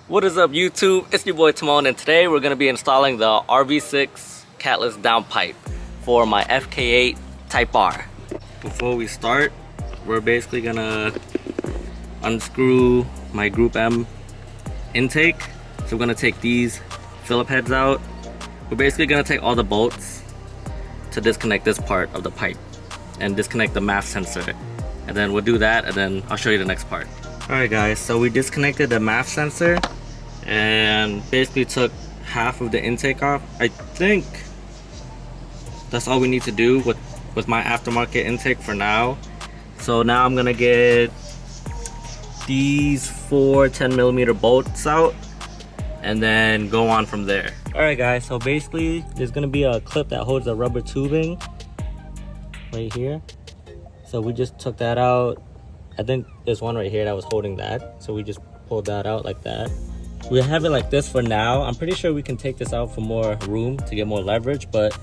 What is up, YouTube? It's your boy Timon, and today we're going to be installing the RV6 Catless downpipe for my FK8 Type R. Before we start, we're basically going to unscrew my Group M intake. So we're going to take these Phillip heads out. We're basically going to take all the bolts to disconnect this part of the pipe and disconnect the MAF sensor. And then we'll do that, and then I'll show you the next part. Alright guys, so we disconnected the MAF sensor and basically took half of the intake off. I think that's all we need to do with my aftermarket intake for now. So now I'm gonna get these 4 10mm bolts out and then go on from there. Alright guys, so basically there's gonna be a clip that holds the rubber tubing right here. So we just took that out. I think there's one right here that was holding that, so we just pulled that out like that. We have it like this for now. I'm pretty sure we can take this out for more room to get more leverage, but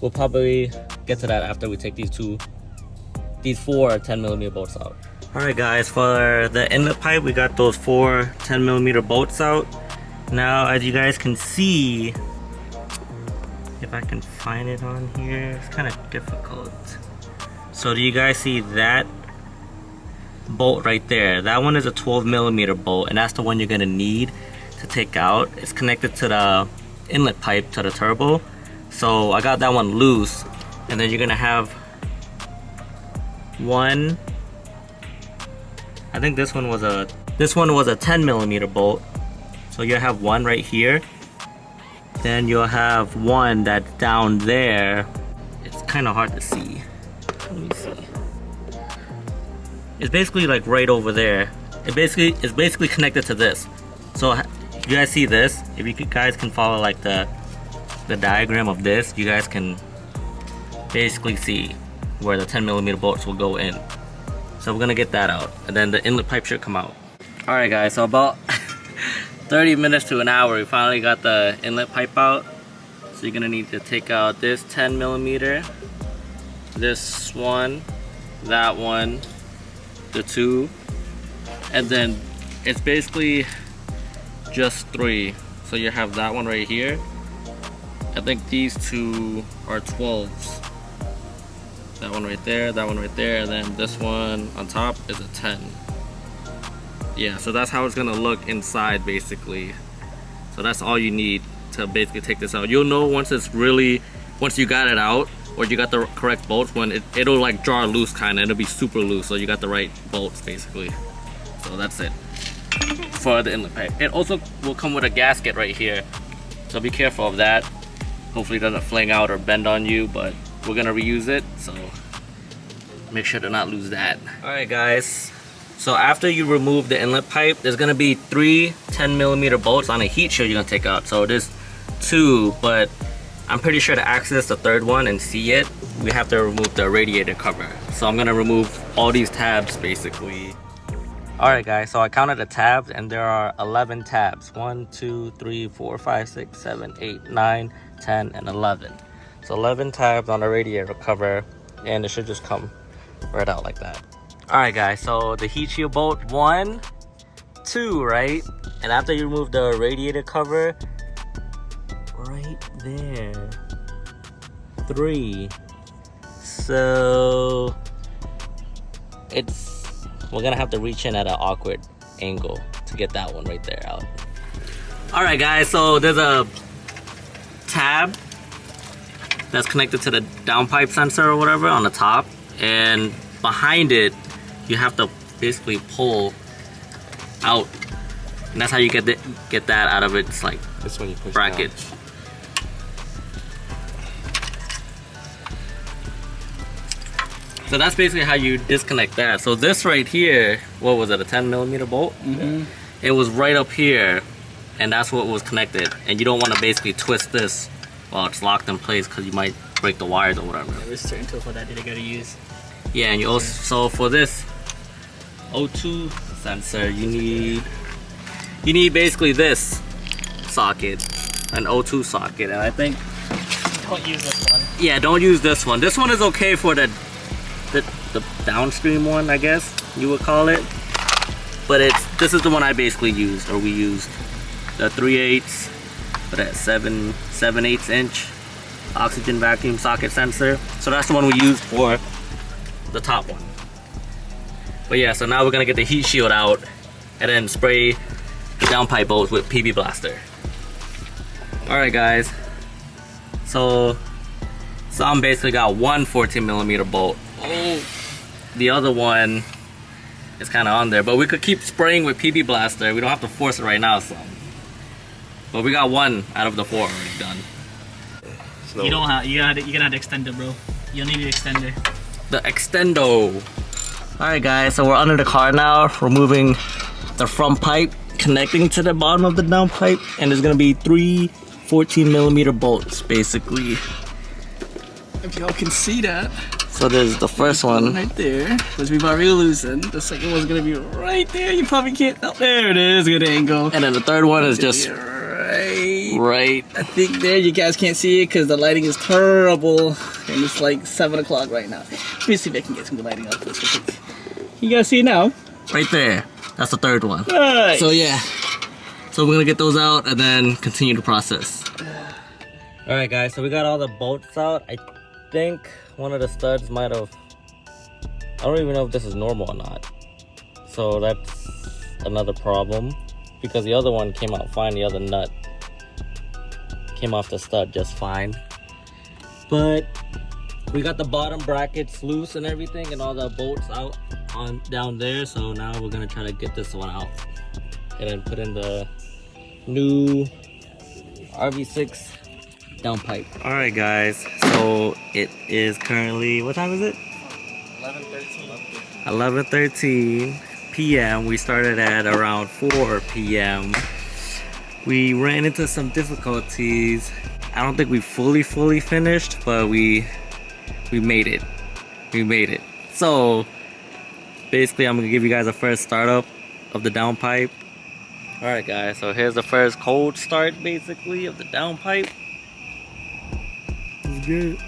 we'll probably get to that after we take these 4 10mm bolts out. Alright guys, for the inlet pipe we got those 4 10mm bolts out. Now as you guys can see, if I can find it on here, it's kind of difficult. So do you guys see that bolt right there? That one is a 12mm bolt, and that's the one you're gonna need to take out. It's connected to the inlet pipe to the turbo, so I got that one loose. And then you're gonna have one, I think this one was a 10mm bolt, so you'll have one right here. Then you'll have one that's down there. It's kind of hard to see. Let me see. It's basically like right over there. It's basically connected to this. So you guys see this? If you guys can follow like the diagram of this, you guys can basically see where the 10mm bolts will go in. So we're gonna get that out, and then the inlet pipe should come out. Alright guys, so about 30 minutes to an hour, we finally got the inlet pipe out. So you're gonna need to take out this 10mm, this one, that one, the 2, and then it's basically just 3. So you have that one right here. I think these 2 are 12s. That one right there, that one right there, and then this one on top is a 10. Yeah, so that's how it's gonna look inside basically. So that's all you need to basically take this out. You'll know once you got it out, or you got the correct bolts, when it'll like draw loose kinda. It'll be super loose, so you got the right bolts basically. So that's it for the inlet pipe. It also will come with a gasket right here, so be careful of that. Hopefully it doesn't fling out or bend on you, but we're gonna reuse it, so make sure to not lose that. Alright guys, so after you remove the inlet pipe, there's gonna be 3 10mm bolts on a heat shield you're gonna take out. So there's 2, but I'm pretty sure to access the 3rd one and see it, we have to remove the radiator cover. So I'm gonna remove all these tabs basically. Alright guys, so I counted the tabs and there are 11 tabs. 1, 2, 3, 4, 5, 6, 7, 8, 9, 10, and 11. So 11 tabs on the radiator cover, and it should just come right out like that. Alright guys, so the heat shield bolt 1, 2, right? And after you remove the radiator cover, right there, 3. So we're gonna have to reach in at an awkward angle to get that one right there out. Alright guys, so there's a tab that's connected to the downpipe sensor or whatever on the top, and behind it you have to basically pull out, and that's how you get that out of its like this one you push bracket down. So that's basically how you disconnect that. So this right here, what was it, a 10mm bolt? Mm-hmm. It was right up here, and that's what was connected. And you don't want to basically twist this while it's locked in place, because you might break the wires or whatever. There's certain tools for that you gotta use. Yeah, and you also, so for this O2 sensor, you need basically this socket, an O2 socket, and I think Don't use this one. Yeah, don't use this one. This one is okay for the downstream one, I guess you would call it. But this is the one I basically used, or we used. the 3/8, but at 7/8 inch oxygen vacuum socket sensor. So that's the one we used for the top one. But yeah, so now we're gonna get the heat shield out and then spray the downpipe bolts with PB Blaster. Alright guys, so Sam basically got one 14mm bolt. The other one is kind of on there, but we could keep spraying with PB Blaster. We don't have to force it right now, Sam. But we got one out of the 4 already done. You don't have, you're gonna have to extend it, bro. You'll need an extender. The extendo. Alright guys, so we're under the car now, removing the front pipe, connecting to the bottom of the downpipe, and there's gonna be 3 14mm bolts basically. If y'all can see that. So there's the first one right there, which we've already loosened. The second one's gonna be right there. You probably can't. Oh, there it is. Good angle. and then the third one is just right. I think there you guys can't see it because the lighting is terrible, and it's like 7 o'clock right now. Let me see if I can get some good lighting up this. You guys see it now? right there. That's the third one. Nice. So yeah, so we're gonna get those out and then continue the process. Alright guys, so we got all the bolts out. I think one of the studs might have, I don't even know if this is normal or not. So that's another problem, because the other one came out fine. The other nut came off the stud just fine. But we got the bottom brackets loose and everything, and all the bolts out on down there. So now we're gonna try to get this one out and then put in the new RV6 downpipe. All right guys, so it is currently, what time is it? 11:13 p.m. We started at around 4 p.m. We ran into some difficulties. I don't think we fully finished, but we made it. We made it. So basically I'm gonna give you guys a first startup of the downpipe. All right guys, so here's the first cold start basically of the downpipe. It's good.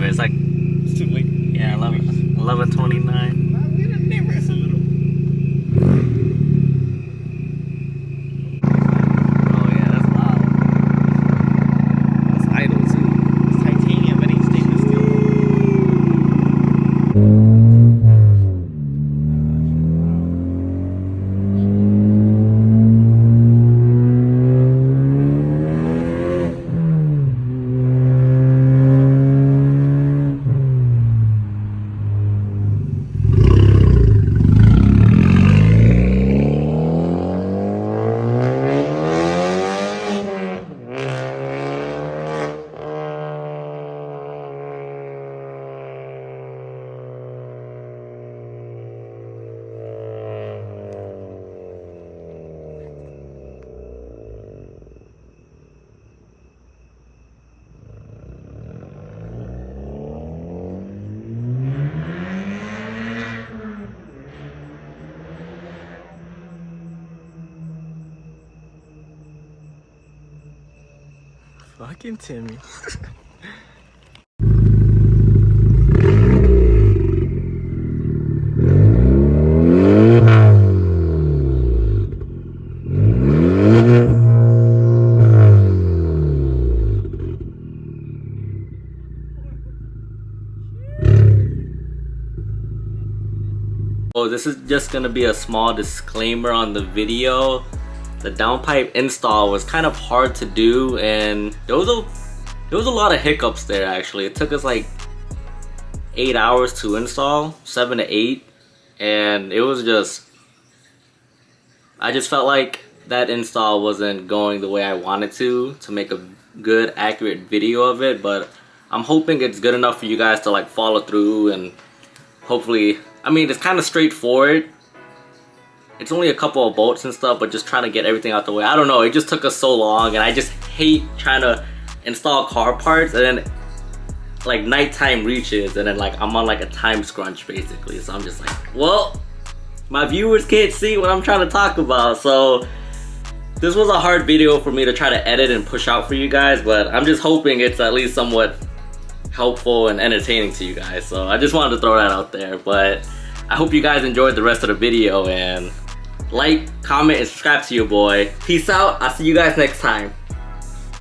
It's like, it's too late. Yeah, 11:29. Oh yeah, that's loud. That's idle too. It's titanium, but ain't stainless steel. Fucking Timmy. Oh, this is just gonna be a small disclaimer on the video. The downpipe install was kind of hard to do, and there was a lot of hiccups there actually. It took us like 8 hours to install, 7 to 8, and it was just, I just felt like that install wasn't going the way I wanted to make a good accurate video of it, but I'm hoping it's good enough for you guys to like follow through, and hopefully, I mean, it's kind of straightforward. It's only a couple of bolts and stuff, but just trying to get everything out the way. I don't know, it just took us so long, and I just hate trying to install car parts and then like nighttime reaches and then like I'm on like a time scrunch basically. So I'm just like, well, my viewers can't see what I'm trying to talk about. So this was a hard video for me to try to edit and push out for you guys, but I'm just hoping it's at least somewhat helpful and entertaining to you guys. So I just wanted to throw that out there, but I hope you guys enjoyed the rest of the video, and like, comment, and subscribe to your boy. Peace out. I'll see you guys next time.